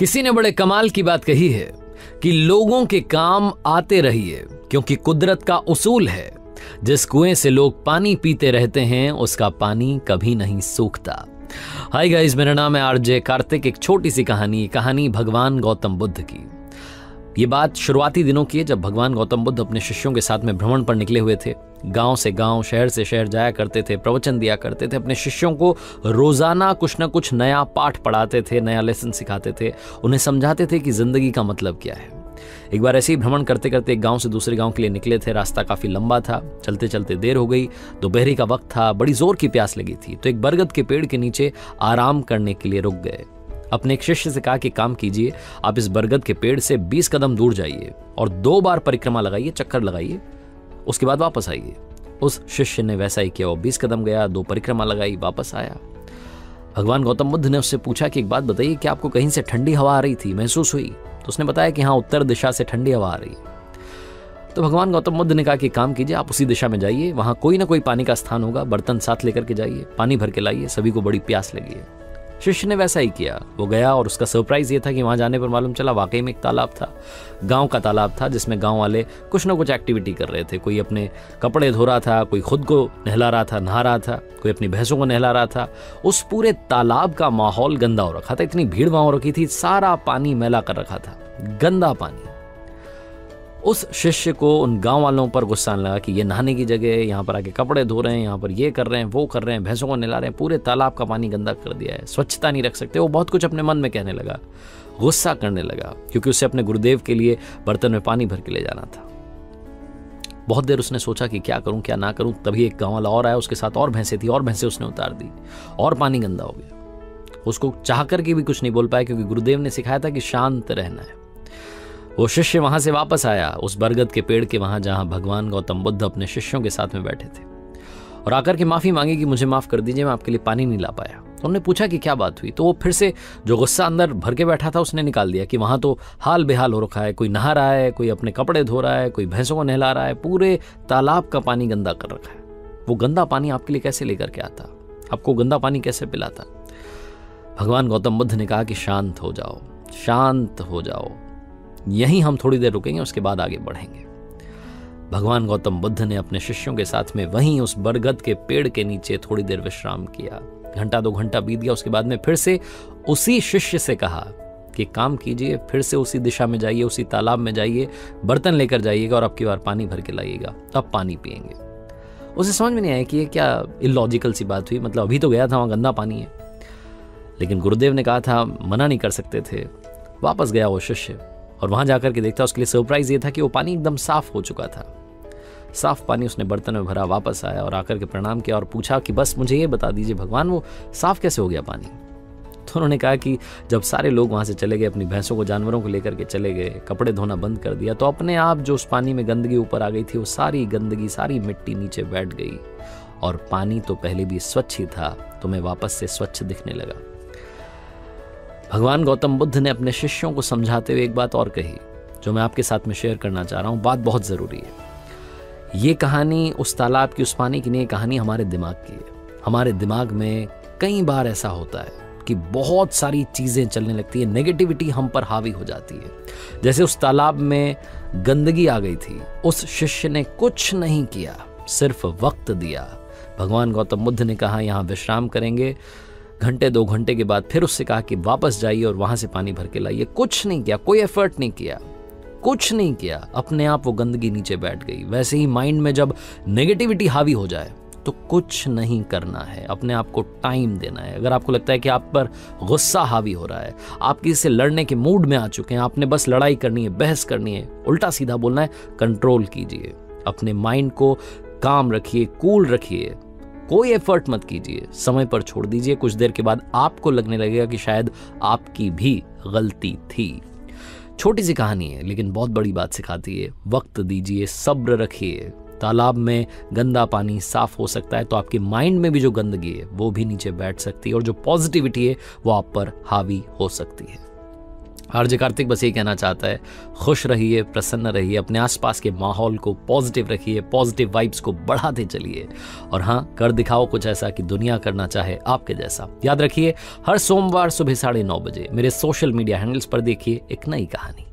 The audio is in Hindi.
किसी ने बड़े कमाल की बात कही है कि लोगों के काम आते रहिए, क्योंकि कुदरत का उसूल है जिस कुएं से लोग पानी पीते रहते हैं उसका पानी कभी नहीं सूखता। हाय गाइस, मेरा नाम है आरजे कार्तिक। एक छोटी सी कहानी भगवान गौतम बुद्ध की। ये बात शुरुआती दिनों की है जब भगवान गौतम बुद्ध अपने शिष्यों के साथ में भ्रमण पर निकले हुए थे। गांव से गांव, शहर से शहर जाया करते थे, प्रवचन दिया करते थे, अपने शिष्यों को रोजाना कुछ ना कुछ नया पाठ पढ़ाते थे, नया लेसन सिखाते थे, उन्हें समझाते थे कि जिंदगी का मतलब क्या है। एक बार ऐसे ही भ्रमण करते करते एक गांव से दूसरे गांव के लिए निकले थे। रास्ता काफी लंबा था, चलते चलते देर हो गई, दोपहरी का वक्त था, बड़ी जोर की प्यास लगी थी। तो एक बरगद के पेड़ के नीचे आराम करने के लिए रुक गए। अपने एक शिष्य से कहा कि काम कीजिए, आप इस बरगद के पेड़ से 20 कदम दूर जाइए और 2 बार परिक्रमा लगाइए, चक्कर लगाइए, उसके बाद वापस आइए। उस शिष्य ने वैसा ही किया। वो 20 कदम गया, 2 परिक्रमा लगाई, वापस आया। भगवान गौतम बुद्ध ने उससे पूछा कि एक बात बताइए, क्या आपको कहीं से ठंडी हवा आ रही थी, महसूस हुई? तो उसने बताया कि हाँ, उत्तर दिशा से ठंडी हवा आ रही। तो भगवान गौतम बुद्ध ने कहा कि काम कीजिए, आप उसी दिशा में जाइए, वहां कोई ना कोई पानी का स्थान होगा, बर्तन साथ लेकर के जाइए, पानी भर के लाइए, सभी को बड़ी प्यास लगी है। शिष्य ने वैसा ही किया। वो गया और उसका सरप्राइज ये था कि वहां जाने पर मालूम चला वाकई में एक तालाब था। गांव का तालाब था जिसमें गांव वाले कुछ ना कुछ एक्टिविटी कर रहे थे। कोई अपने कपड़े धो रहा था, कोई खुद को नहला रहा था, नहा रहा था, कोई अपनी भैंसों को नहला रहा था। उस पूरे तालाब का माहौल गंदा हो रखा था। इतनी भीड़ वहां हो रखी थी, सारा पानी मैला कर रखा था, गंदा पानी। उस शिष्य को उन गांव वालों पर गुस्सा आने लगा कि ये नहाने की जगह है, यहाँ पर आके कपड़े धो रहे हैं, यहाँ पर ये कर रहे हैं, वो कर रहे हैं, भैंसों को नहला रहे हैं, पूरे तालाब का पानी गंदा कर दिया है, स्वच्छता नहीं रख सकते। वो बहुत कुछ अपने मन में कहने लगा, गुस्सा करने लगा, क्योंकि उसे अपने गुरुदेव के लिए बर्तन में पानी भर के ले जाना था। बहुत देर उसने सोचा कि क्या करूं क्या ना करूं। तभी एक गांव वाला और आया, उसके साथ और भैंसें थी, और भैंसें उसने उतार दी और पानी गंदा हो गया। उसको चाह करके भी कुछ नहीं बोल पाया, क्योंकि गुरुदेव ने सिखाया था कि शांत रहना है। वो शिष्य वहां से वापस आया उस बरगद के पेड़ के वहां जहां भगवान गौतम बुद्ध अपने शिष्यों के साथ में बैठे थे, और आकर के माफी मांगी कि मुझे माफ कर दीजिए, मैं आपके लिए पानी नहीं ला पाया। तो उन्होंने पूछा कि क्या बात हुई। तो वो फिर से जो गुस्सा अंदर भर के बैठा था उसने निकाल दिया कि वहां तो हाल बेहाल हो रखा है, कोई नहा रहा है, कोई अपने कपड़े धो रहा है, कोई भैंसों को नहला रहा है, पूरे तालाब का पानी गंदा कर रखा है। वो गंदा पानी आपके लिए कैसे लेकर के आता, आपको गंदा पानी कैसे पिलाता? भगवान गौतम बुद्ध ने कहा कि शांत हो जाओ, शांत हो जाओ, यहीं हम थोड़ी देर रुकेंगे, उसके बाद आगे बढ़ेंगे। भगवान गौतम बुद्ध ने अपने शिष्यों के साथ में वहीं उस बरगद के पेड़ के नीचे थोड़ी देर विश्राम किया। घंटा 2 घंटा बीत गया। उसके बाद में फिर से उसी शिष्य से कहा कि काम कीजिए, फिर से उसी दिशा में जाइए, उसी तालाब में जाइए, बर्तन लेकर जाइएगा और अब की बार पानी भर के लाइएगा, तब पानी पिएंगे। उसे समझ में नहीं आया कि ये क्या इलॉजिकल सी बात हुई, मतलब अभी तो गया था, वहां गंदा पानी है। लेकिन गुरुदेव ने कहा था, मना नहीं कर सकते थे। वापस गया वो शिष्य और वहां जाकर के देखता, उसके लिए सरप्राइज ये था कि वो पानी एकदम साफ हो चुका था। साफ पानी उसने बर्तन में भरा, वापस आया और आकर के प्रणाम किया और पूछा कि बस मुझे ये बता दीजिए भगवान, वो साफ कैसे हो गया पानी? तो उन्होंने कहा कि जब सारे लोग वहां से चले गए, अपनी भैंसों को, जानवरों को लेकर के चले गए, कपड़े धोना बंद कर दिया, तो अपने आप जो उस पानी में गंदगी ऊपर आ गई थी, वो सारी गंदगी, सारी मिट्टी नीचे बैठ गई और पानी तो पहले भी स्वच्छ ही था, तुम्हें वापस से स्वच्छ दिखने लगा। भगवान गौतम बुद्ध ने अपने शिष्यों को समझाते हुए एक बात और कही, जो मैं आपके साथ में शेयर करना चाह रहा हूं। बात बहुत जरूरी है। ये कहानी उस तालाब की, उस पानी की नहीं, कहानी हमारे दिमाग की है। हमारे दिमाग में कई बार ऐसा होता है कि बहुत सारी चीजें चलने लगती है, नेगेटिविटी हम पर हावी हो जाती है। जैसे उस तालाब में गंदगी आ गई थी, उस शिष्य ने कुछ नहीं किया, सिर्फ वक्त दिया। भगवान गौतम बुद्ध ने कहा यहां विश्राम करेंगे, घंटे 2 घंटे के बाद फिर उससे कहा कि वापस जाइए और वहां से पानी भर के लाइए। कुछ नहीं किया, कोई एफर्ट नहीं किया, कुछ नहीं किया, अपने आप वो गंदगी नीचे बैठ गई। वैसे ही माइंड में जब नेगेटिविटी हावी हो जाए तो कुछ नहीं करना है, अपने आप को टाइम देना है। अगर आपको लगता है कि आप पर गुस्सा हावी हो रहा है, आप किसी से लड़ने के मूड में आ चुके हैं, आपने बस लड़ाई करनी है, बहस करनी है, उल्टा सीधा बोलना है, कंट्रोल कीजिए। अपने माइंड को काम रखिए, कूल रखिए, कोई एफर्ट मत कीजिए, समय पर छोड़ दीजिए। कुछ देर के बाद आपको लगने लगेगा कि शायद आपकी भी गलती थी। छोटी सी कहानी है लेकिन बहुत बड़ी बात सिखाती है। वक्त दीजिए, सब्र रखिए। तालाब में गंदा पानी साफ हो सकता है तो आपके माइंड में भी जो गंदगी है वो भी नीचे बैठ सकती है और जो पॉजिटिविटी है वो आप पर हावी हो सकती है। आरजे कार्तिक बस ये कहना चाहता है, खुश रहिए, प्रसन्न रहिए, अपने आसपास के माहौल को पॉजिटिव रखिए, पॉजिटिव वाइब्स को बढ़ाते चलिए और हाँ, कर दिखाओ कुछ ऐसा कि दुनिया करना चाहे आपके जैसा। याद रखिए, हर सोमवार सुबह 9:30 बजे मेरे सोशल मीडिया हैंडल्स पर देखिए एक नई कहानी।